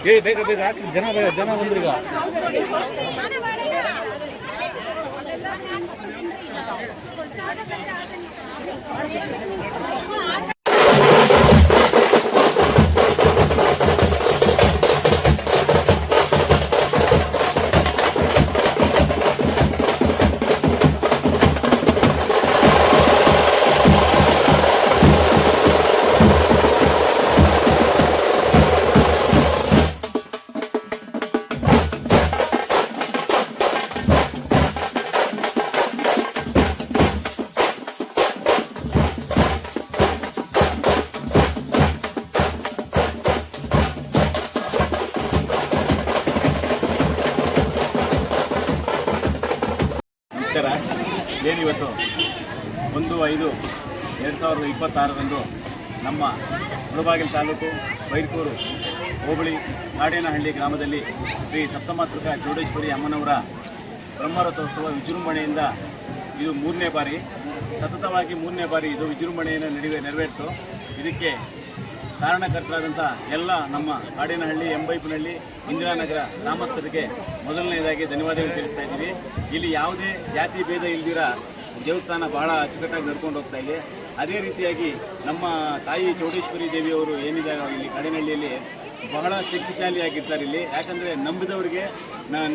ಬೇಗ ಬೇಗ ಹಾಕಿ ಜನ ಬಂದ್ರೀಗ. ನಮಸ್ಕಾರ. ಏನಿವತ್ತು 1/5/2026 ನಮ್ಮ ಮುಳಬಾಗಿಲು ತಾಲೂಕು ಬೈರ್ಕೂರು ಹೋಬಳಿ ಕಾಡೇನಹಳ್ಳಿ ಗ್ರಾಮದಲ್ಲಿ ಶ್ರೀ ಸಪ್ತಮಾತೃಕ ಚೌಡೇಶ್ವರಿ ಅಮ್ಮನವರ ಬ್ರಹ್ಮರಥೋತ್ಸವ ವಿಜೃಂಭಣೆಯಿಂದ ಇದು 3ನೇ ಬಾರಿ, ಸತತವಾಗಿ 3ನೇ ಬಾರಿ ಇದು ವಿಜೃಂಭಣೆಯನ್ನು ನೆರವೇರಿತು. ಇದಕ್ಕೆ ಕಾರಣಕರ್ತರಾದಂಥ ಎಲ್ಲ ನಮ್ಮ ಕಾಡೇನಹಳ್ಳಿ, ಎಂಬೈಪನಹಳ್ಳಿ, ಇಂದಿರಾನಗರ ಗ್ರಾಮಸ್ಥರಿಗೆ ಮೊದಲನೇದಾಗಿ ಧನ್ಯವಾದಗಳು ತಿಳಿಸ್ತಾ ಇದ್ದೀವಿ. ಇಲ್ಲಿ ಯಾವುದೇ ಜಾತಿ ಭೇದ ಇಲ್ದಿರ ದೇವಸ್ಥಾನ ಬಹಳ ಅಚ್ಚುಕಟ್ಟಾಗಿ ನಡ್ಕೊಂಡು ಹೋಗ್ತಾ ಇದೆ. ಅದೇ ರೀತಿಯಾಗಿ ನಮ್ಮ ತಾಯಿ ಚೌಡೇಶ್ವರಿ ದೇವಿಯವರು ಏನಿದ್ದಾರೆ ಇಲ್ಲಿ ಕಾಡೇನಹಳ್ಳಿಯಲ್ಲಿ ಬಹಳ ಶಕ್ತಿಶಾಲಿಯಾಗಿರ್ತಾರೆ ಇಲ್ಲಿ. ಯಾಕಂದರೆ ನಂಬಿದವರಿಗೆ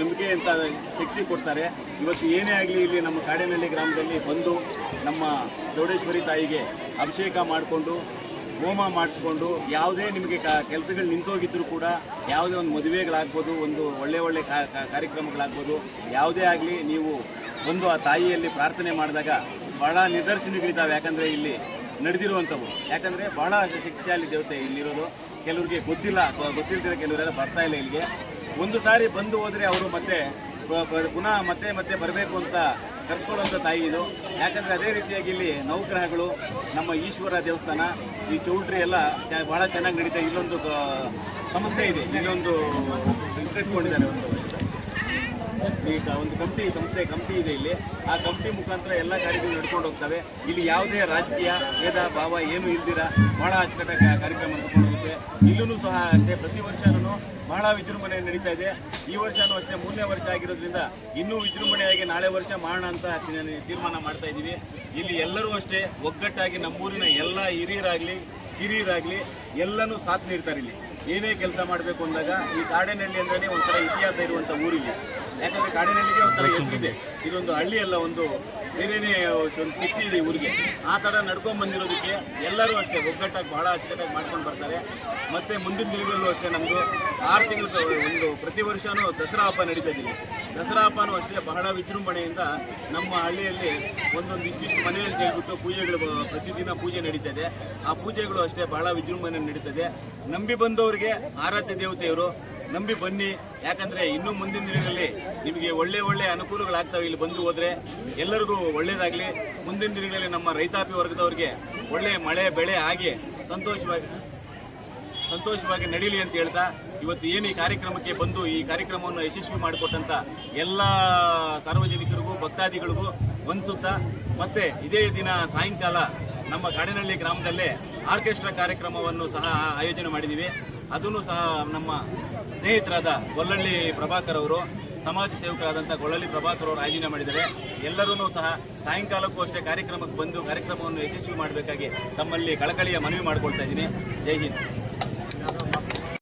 ನಂಬಿಕೆ ಅಂತ ಶಕ್ತಿ ಕೊಡ್ತಾರೆ. ಇವತ್ತು ಏನೇ ಆಗಲಿ ಇಲ್ಲಿ ನಮ್ಮ ಕಾಡೇನಹಳ್ಳಿ ಗ್ರಾಮದಲ್ಲಿ ಬಂದು ನಮ್ಮ ಚೌಡೇಶ್ವರಿ ತಾಯಿಗೆ ಅಭಿಷೇಕ ಮಾಡಿಕೊಂಡು ಹೋಮ ಮಾಡಿಸ್ಕೊಂಡು ಯಾವುದೇ ನಿಮಗೆ ಕೆಲಸಗಳು ನಿಂತೋಗಿದ್ದರೂ ಕೂಡ, ಯಾವುದೇ ಒಂದು ಮದುವೆಗಳಾಗ್ಬೋದು, ಒಂದು ಒಳ್ಳೆ ಕಾರ್ಯಕ್ರಮಗಳಾಗ್ಬೋದು, ಯಾವುದೇ ಆಗಲಿ ನೀವು ಒಂದು ಆ ತಾಯಿಯಲ್ಲಿ ಪ್ರಾರ್ಥನೆ ಮಾಡಿದಾಗ ಭಾಳ ನಿದರ್ಶನಗಳಿದ್ದಾವೆ. ಯಾಕಂದರೆ ಇಲ್ಲಿ ನಡೆದಿರುವಂಥವು, ಯಾಕಂದರೆ ಭಾಳ ಶಕ್ತಿಶಾಲಿ ದೇವತೆ ಇಲ್ಲಿರೋದು. ಕೆಲವ್ರಿಗೆ ಗೊತ್ತಿಲ್ದಿರೋ ಕೆಲವರೆಲ್ಲ ಬರ್ತಾ ಇಲ್ಲ ಇಲ್ಲಿಗೆ. ಒಂದು ಸಾರಿ ಬಂದು ಹೋದರೆ ಅವರು ಮತ್ತೆ ಪುನಃ ಮತ್ತೆ ಬರಬೇಕು ಅಂತ ಕರ್ಸ್ಕೊಳ್ಳೋಂಥ ತಾಯಿ ಇದು. ಯಾಕಂದರೆ ಅದೇ ರೀತಿಯಾಗಿ ಇಲ್ಲಿ ನವಗ್ರಹಗಳು, ನಮ್ಮ ಈಶ್ವರ ದೇವಸ್ಥಾನ, ಈ ಚೌಲ್ಟ್ರಿ ಎಲ್ಲ ಭಾಳ ಚೆನ್ನಾಗಿ ನಡೀತಾ. ಇಲ್ಲೊಂದು ಸಂಸ್ಥೆ ಇದೆ, ಇಲ್ಲೊಂದು ಇಟ್ಕೊಂಡಿದ್ದಾರೆ, ಒಂದು ಕಂಪ್ನಿ ಇದೆ ಇಲ್ಲಿ. ಆ ಕಂಪ್ನಿ ಮುಖಾಂತರ ಎಲ್ಲ ಕಾರ್ಯಗಳು ನಡ್ಕೊಂಡು ಹೋಗ್ತವೆ. ಇಲ್ಲಿ ಯಾವುದೇ ರಾಜಕೀಯ ಭೇದ ಭಾವ ಏನೂ ಇಲ್ದಿರ ಭಾಳ ಅಚ್ಚುಕಟ್ಟಾಗಿ ಕಾರ್ಯಕ್ರಮ ನಡ್ಕೊಂಡು ಹೋಗುತ್ತೆ. ಇಲ್ಲೂ ಸಹ ಅಷ್ಟೇ ಪ್ರತಿ ವರ್ಷನೂ ಬಹಳ ವಿಜೃಂಭಣೆ ನಡೀತಾ ಇದೆ. ಈ ವರ್ಷನೂ ಅಷ್ಟೇ 3ನೇ ವರ್ಷ ಆಗಿರೋದ್ರಿಂದ ಇನ್ನೂ ವಿಜೃಂಭಣೆಯಾಗಿ ನಾಳೆ ವರ್ಷ ಮಾಡೋಣ ಅಂತ ತೀರ್ಮಾನ ಮಾಡ್ತಾ ಇದ್ದೀವಿ. ಇಲ್ಲಿ ಎಲ್ಲರೂ ಅಷ್ಟೇ ಒಗ್ಗಟ್ಟಾಗಿ ನಮ್ಮೂರಿನ ಎಲ್ಲ ಹಿರಿಯರಾಗಲಿ ಎಲ್ಲನೂ ಸಾಥ್ ನೀಡ್ತಾರೆ. ಇಲ್ಲಿ ಏನೇ ಕೆಲಸ ಮಾಡಬೇಕು ಅಂದಾಗ ಈ ಕಾಡೇನಹಳ್ಳಿ ಅಂದ್ರೆ ಒಂಥರ ಇತಿಹಾಸ ಇರುವಂಥ ಊರಿಲ್ಲಿ. ಯಾಕಂದರೆ ಕಾಡೇನಹಳ್ಳಿಗೆ ಒಂಥರ ಹೆಸರಿದೆ. ಇದೊಂದು ಹಳ್ಳಿ ಅಲ್ಲ, ಒಂದು ಬೇರೆಯೇ ಒಂದು ಶಕ್ತಿ ಇದೆ ಊರಿಗೆ. ಆ ಥರ ನಡ್ಕೊಂಡು ಬಂದಿರೋದಕ್ಕೆ ಎಲ್ಲರೂ ಅಷ್ಟೇ ಒಗ್ಗಟ್ಟಾಗಿ ಭಾಳ ಅಚ್ಚುಕಟ್ಟಾಗಿ ಮಾಡ್ಕೊಂಡು ಬರ್ತಾರೆ. ಮತ್ತು ಮುಂದಿನ ದಿನಗಳಲ್ಲೂ ಅಷ್ಟೇ ನಮ್ಮದು 6 ತಿಂಗಳು ಒಂದು ಪ್ರತಿ ವರ್ಷವೂ ದಸರಾ ಹಬ್ಬ ನಡೀತಾ ಇದ್ದೀವಿ. ದಸರಾ ಹಬ್ಬನೂ ಅಷ್ಟೇ ಬಹಳ ವಿಜೃಂಭಣೆಯಿಂದ ನಮ್ಮ ಹಳ್ಳಿಯಲ್ಲಿ ಇಷ್ಟಿಷ್ಟು ಮನೆ ಅಂತ ಹೇಳ್ಬಿಟ್ಟು ಪೂಜೆಗಳು ಪ್ರತಿದಿನ ಪೂಜೆ ನಡೀತಾ ಇದೆ. ಆ ಪೂಜೆಗಳು ಅಷ್ಟೇ ಬಹಳ ವಿಜೃಂಭಣೆ ನಡೀತದೆ. ನಂಬಿ ಬಂದವರಿಗೆ ಆರಾಧ್ಯ ದೇವತೆಯವರು, ನಂಬಿ ಬನ್ನಿ. ಯಾಕಂದರೆ ಇನ್ನೂ ಮುಂದಿನ ದಿನಗಳಲ್ಲಿ ನಿಮಗೆ ಒಳ್ಳೆ ಅನುಕೂಲಗಳಾಗ್ತವೆ. ಇಲ್ಲಿ ಬಂದು ಹೋದರೆ ಎಲ್ಲರಿಗೂ ಒಳ್ಳೆಯದಾಗಲಿ. ಮುಂದಿನ ದಿನಗಳಲ್ಲಿ ನಮ್ಮ ರೈತಾಪಿ ವರ್ಗದವರಿಗೆ ಒಳ್ಳೆ ಮಳೆ ಬೆಳೆ ಆಗಿ ಸಂತೋಷವಾಗಿ ನಡೀಲಿ ಅಂತ ಹೇಳ್ತಾ, ಇವತ್ತು ಏನು ಈ ಕಾರ್ಯಕ್ರಮಕ್ಕೆ ಬಂದು ಈ ಕಾರ್ಯಕ್ರಮವನ್ನು ಯಶಸ್ವಿ ಮಾಡಿಕೊಟ್ಟಂಥ ಎಲ್ಲ ಸಾರ್ವಜನಿಕರಿಗೂ ಭಕ್ತಾದಿಗಳಿಗೂ ವಂದಿಸುತ್ತಾ, ಮತ್ತು ಇದೇ ದಿನ ಸಾಯಂಕಾಲ ನಮ್ಮ ಕಾಡೇನಹಳ್ಳಿ ಗ್ರಾಮದಲ್ಲೇ ಆರ್ಕೆಸ್ಟ್ರಾ ಕಾರ್ಯಕ್ರಮವನ್ನು ಸಹ ಆಯೋಜನೆ ಮಾಡಿದ್ದೀವಿ. ಅದನ್ನು ಸಹ ನಮ್ಮ ಸ್ನೇಹಿತರಾದ ಗೊಲ್ಲಳ್ಳಿ ಪ್ರಭಾಕರ್ ಅವರು, ಸಮಾಜ ಸೇವಕರಾದಂಥ ಗೊಲ್ಲಳ್ಳಿ ಪ್ರಭಾಕರ್ ಅವರು ಆಯೋಜನೆ ಮಾಡಿದ್ದಾರೆ. ಎಲ್ಲರೂ ಸಹ ಸಾಯಂಕಾಲಕ್ಕೂ ಅಷ್ಟೇ ಕಾರ್ಯಕ್ರಮಕ್ಕೆ ಬಂದು ಕಾರ್ಯಕ್ರಮವನ್ನು ಯಶಸ್ವಿ ಮಾಡಬೇಕಾಗಿ ತಮ್ಮಲ್ಲಿ ಕಳಕಳಿಯ ಮನವಿ ಮಾಡಿಕೊಳ್ತಾ ಇದ್ದೀನಿ. ಜೈ ಹಿಂದ್.